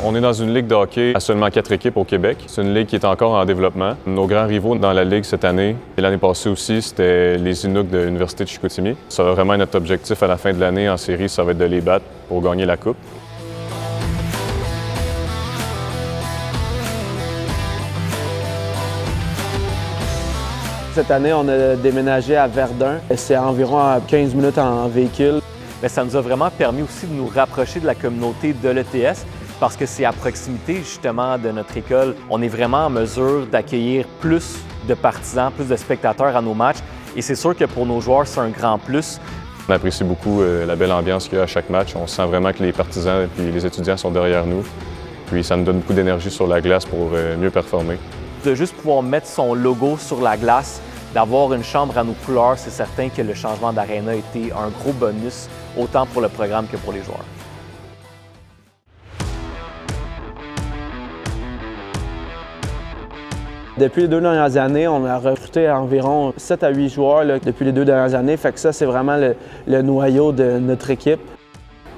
On est dans une ligue de hockey à seulement 4 équipes au Québec. C'est une ligue qui est encore en développement. Nos grands rivaux dans la ligue cette année et l'année passée aussi, c'était les Inuks de l'Université de Chicoutimi. Ça va vraiment être notre objectif à la fin de l'année en série, ça va être de les battre pour gagner la Coupe. Cette année, on a déménagé à Verdun. C'est environ à 15 minutes en véhicule. Bien, ça nous a vraiment permis aussi de nous rapprocher de la communauté de l'ETS parce que c'est à proximité justement de notre école. On est vraiment en mesure d'accueillir plus de partisans, plus de spectateurs à nos matchs et c'est sûr que pour nos joueurs, c'est un grand plus. On apprécie beaucoup la belle ambiance qu'il y a à chaque match. On sent vraiment que les partisans et les étudiants sont derrière nous. Puis ça nous donne beaucoup d'énergie sur la glace pour mieux performer. De juste pouvoir mettre son logo sur la glace, d'avoir une chambre à nos couleurs, c'est certain que le changement d'aréna a été un gros bonus, autant pour le programme que pour les joueurs. Depuis les 2 dernières années, on a recruté environ 7 à 8 joueurs depuis les 2 dernières années. Fait que ça, c'est vraiment le noyau de notre équipe.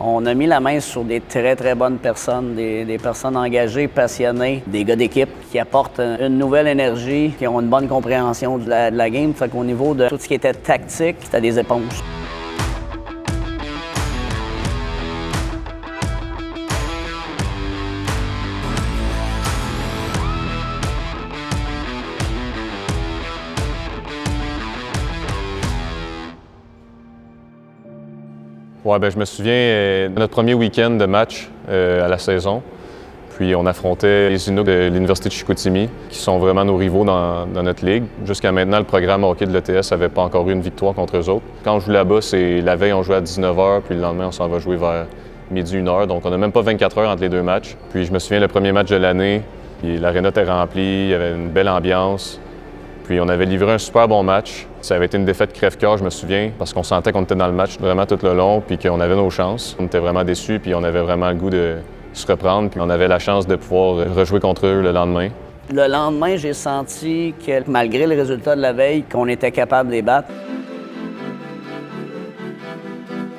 On a mis la main sur des très, très bonnes personnes, des personnes engagées, passionnées, des gars d'équipe qui apportent une nouvelle énergie, qui ont une bonne compréhension de la game. Fait qu'au niveau de tout ce qui était tactique, c'était des éponges. Ouais, ben, je me souviens de notre premier week-end de match à la saison. Puis on affrontait les Inuks de l'Université de Chicoutimi, qui sont vraiment nos rivaux dans notre ligue. Jusqu'à maintenant, le programme hockey de l'ETS n'avait pas encore eu une victoire contre eux autres. Quand on joue là-bas, c'est la veille, on jouait à 19h, puis le lendemain, on s'en va jouer vers midi, 1h. Donc on n'a même pas 24 heures entre les deux matchs. Puis je me souviens, le premier match de l'année, l'aréna était remplie, il y avait une belle ambiance. Puis on avait livré un super bon match. Ça avait été une défaite crève-cœur, je me souviens, parce qu'on sentait qu'on était dans le match vraiment tout le long, puis qu'on avait nos chances. On était vraiment déçus, puis on avait vraiment le goût de se reprendre, puis on avait la chance de pouvoir rejouer contre eux le lendemain. Le lendemain, j'ai senti que malgré le résultat de la veille, qu'on était capable de les battre.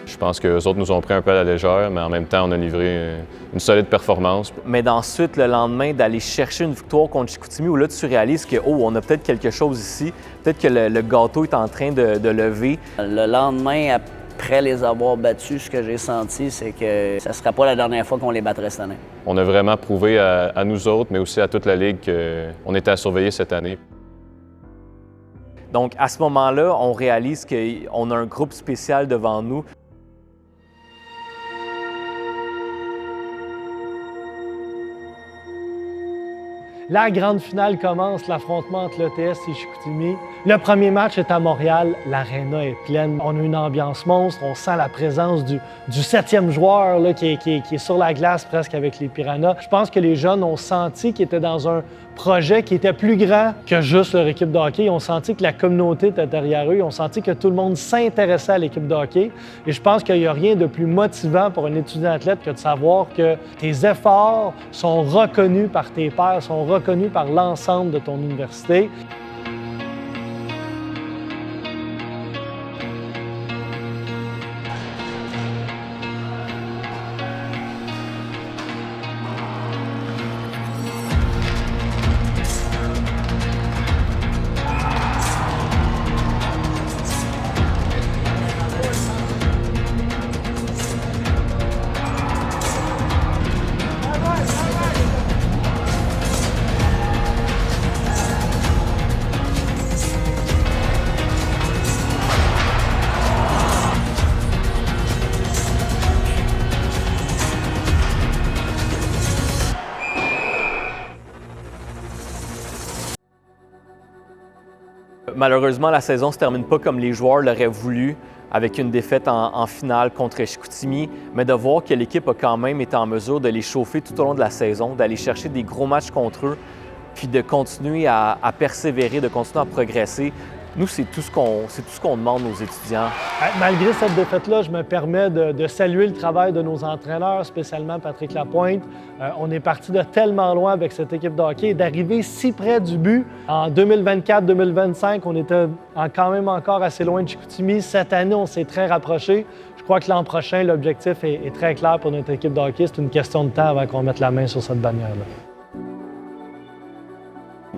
Je pense qu'eux autres nous ont pris un peu à la légère, mais en même temps, on a livré une solide performance. Mais d'ensuite, le lendemain, d'aller chercher une victoire contre Chicoutimi, où là, tu réalises que, oh, on a peut-être quelque chose ici, peut-être que le gâteau est en train de lever. Le lendemain, après les avoir battus, ce que j'ai senti, c'est que ça ne sera pas la dernière fois qu'on les battrait cette année. On a vraiment prouvé à nous autres, mais aussi à toute la Ligue, qu'on était à surveiller cette année. Donc, à ce moment-là, on réalise qu'on a un groupe spécial devant nous. La grande finale commence, l'affrontement entre l'ETS et Chicoutimi. Le premier match est à Montréal, l'aréna est pleine. On a une ambiance monstre, on sent la présence du 7e joueur là, qui est sur la glace presque avec les Piranhas. Je pense que les jeunes ont senti qu'ils étaient dans un projet qui était plus grand que juste leur équipe de hockey. Ils ont senti que la communauté était derrière eux. Ils ont senti que tout le monde s'intéressait à l'équipe de hockey. Et je pense qu'il n'y a rien de plus motivant pour un étudiant athlète que de savoir que tes efforts sont reconnus par tes pairs, sont reconnus par l'ensemble de ton université. Malheureusement, la saison ne se termine pas comme les joueurs l'auraient voulu, avec une défaite en finale contre Chicoutimi, mais de voir que l'équipe a quand même été en mesure de les chauffer tout au long de la saison, d'aller chercher des gros matchs contre eux, puis de continuer à persévérer, de continuer à progresser. Nous, c'est tout ce qu'on demande aux étudiants. Malgré cette défaite-là, je me permets de saluer le travail de nos entraîneurs, spécialement Patrick Lapointe. On est parti de tellement loin avec cette équipe de hockey, d'arriver si près du but. En 2024-2025, on était quand même encore assez loin de Chicoutimi. Cette année, on s'est très rapprochés. Je crois que l'an prochain, l'objectif est très clair pour notre équipe de hockey. C'est une question de temps avant qu'on mette la main sur cette bannière-là.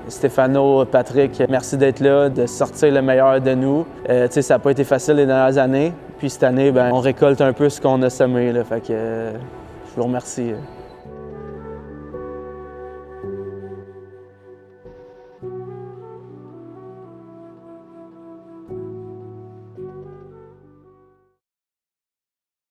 Stéphano, Patrick, merci d'être là, de sortir le meilleur de nous. Ça n'a pas été facile les dernières années. Puis cette année, on récolte un peu ce qu'on a semé. Là, fait que, je vous remercie.